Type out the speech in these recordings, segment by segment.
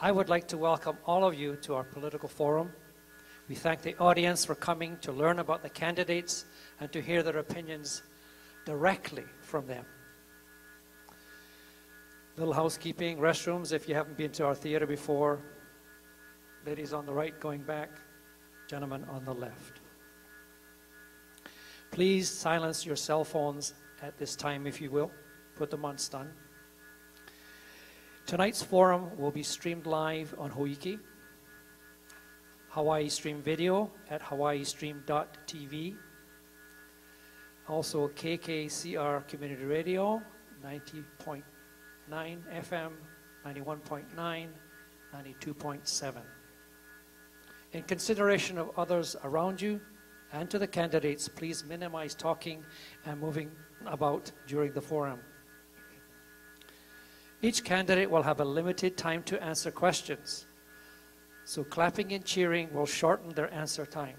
I would like to welcome all of you to our political forum. We thank the audience for coming to learn about the candidates and to hear their opinions directly from them. Little housekeeping, restrooms if you haven't been to our theater before. Ladies on the right going back, gentlemen on the left. Please silence your cell phones at this time if you will. Put them on stun. Tonight's forum will be streamed live on Hoiki, Hawaii Stream Video at hawaiistream.tv, also KKCR Community Radio, 90.9 FM, 91.9, 92.7. In consideration of others around you and to the candidates, please minimize talking and moving about during the forum. Each candidate will have a limited time to answer questions, so clapping and cheering will shorten their answer time.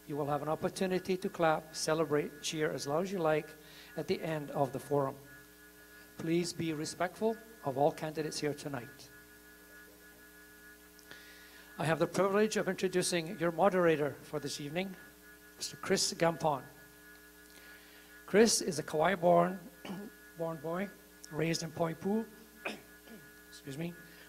You will have an opportunity to clap, celebrate, cheer as loud as you like at the end of the forum. Please be respectful of all candidates here tonight. I have the privilege of introducing your moderator for this evening, Mr. Chris Gampon. Chris is a Kauai-born boy, raised in Poipu,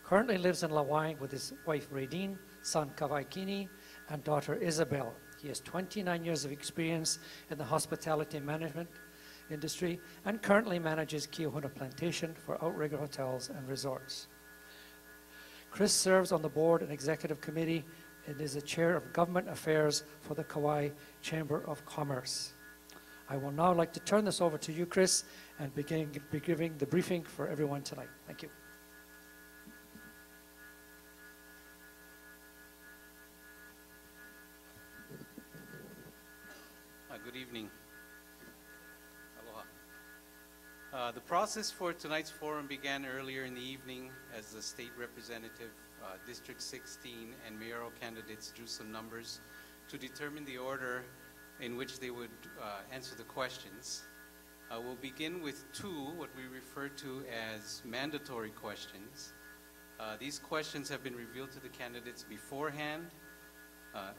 currently lives in Lawaai with his wife Radine, son Kavaikini, and daughter Isabel. He has 29 years of experience in the hospitality management industry and currently manages Kiahuna Plantation for Outrigger Hotels and Resorts. Chris serves on the board and executive committee and is the chair of government affairs for the Kauai Chamber of Commerce. I will now like to turn this over to you, Chris, and be giving the briefing for everyone tonight. Thank you. Good evening. Aloha. The process for tonight's forum began earlier in the evening as the state representative, District 16, and mayoral candidates drew some numbers to determine the order in which they would answer the questions. We'll begin with two, what we refer to as mandatory questions. These questions have been revealed to the candidates beforehand.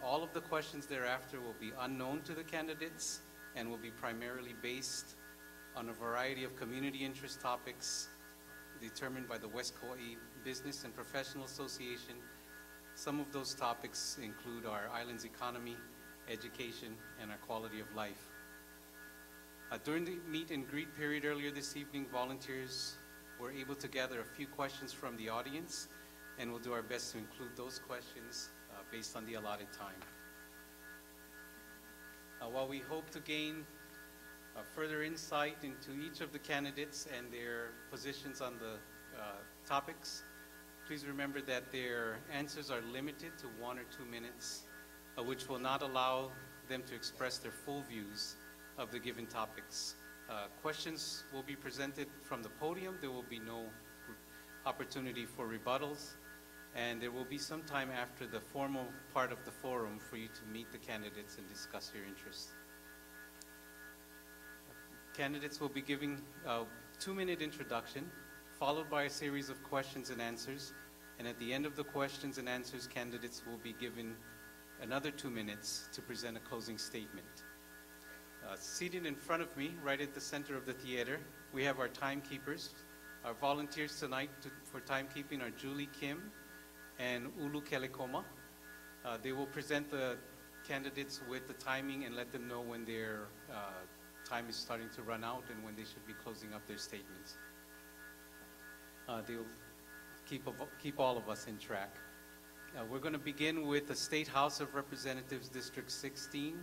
All of the questions thereafter will be unknown to the candidates and will be primarily based on a variety of community interest topics determined by the West Kauai Business and Professional Association. Some of those topics include our island's economy, education, and our quality of life. During the meet and greet period earlier this evening, volunteers were able to gather a few questions from the audience, and we'll do our best to include those questions based on the allotted time. While we hope to gain further insight into each of the candidates and their positions on the topics, please remember that their answers are limited to 1 or 2 minutes, which will not allow them to express their full views of the given topics. Questions will be presented from the podium. There will be no opportunity for rebuttals. And there will be some time after the formal part of the forum for you to meet the candidates and discuss your interests. Candidates will be giving a 2-minute introduction, followed by a series of questions and answers. And at the end of the questions and answers, candidates will be given another 2 minutes to present a closing statement. Seated in front of me, right at the center of the theater, we have our timekeepers. Our volunteers tonight for timekeeping are Julie Kim and Ulu Kelekoma. They will present the candidates with the timing and let them know when their time is starting to run out and when they should be closing up their statements. They'll keep all of us in track. We're going to begin with the State House of Representatives, District 16,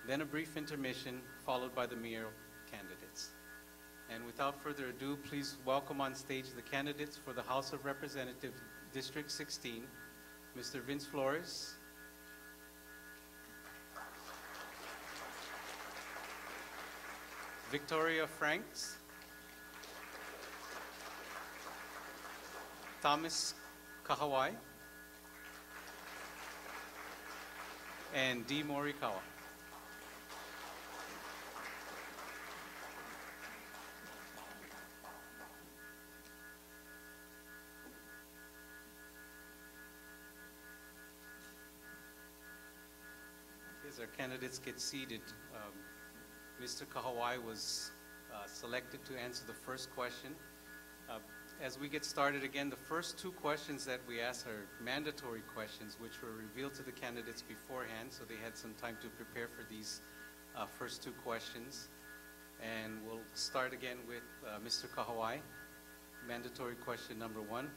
then a brief intermission, followed by the mayoral candidates. And without further ado, please welcome on stage the candidates for the House of Representatives, District 16, Mr. Vince Flores, Victoria Franks, Thomas Kahawai, and D. Morikawa. As our candidates get seated, Mr. Kahawai was selected to answer the first question. As we get started again, the first two questions that we ask are mandatory questions, which were revealed to the candidates beforehand, so they had some time to prepare for these first two questions. And we'll start again with Mr. Kahawai. Mandatory question number one.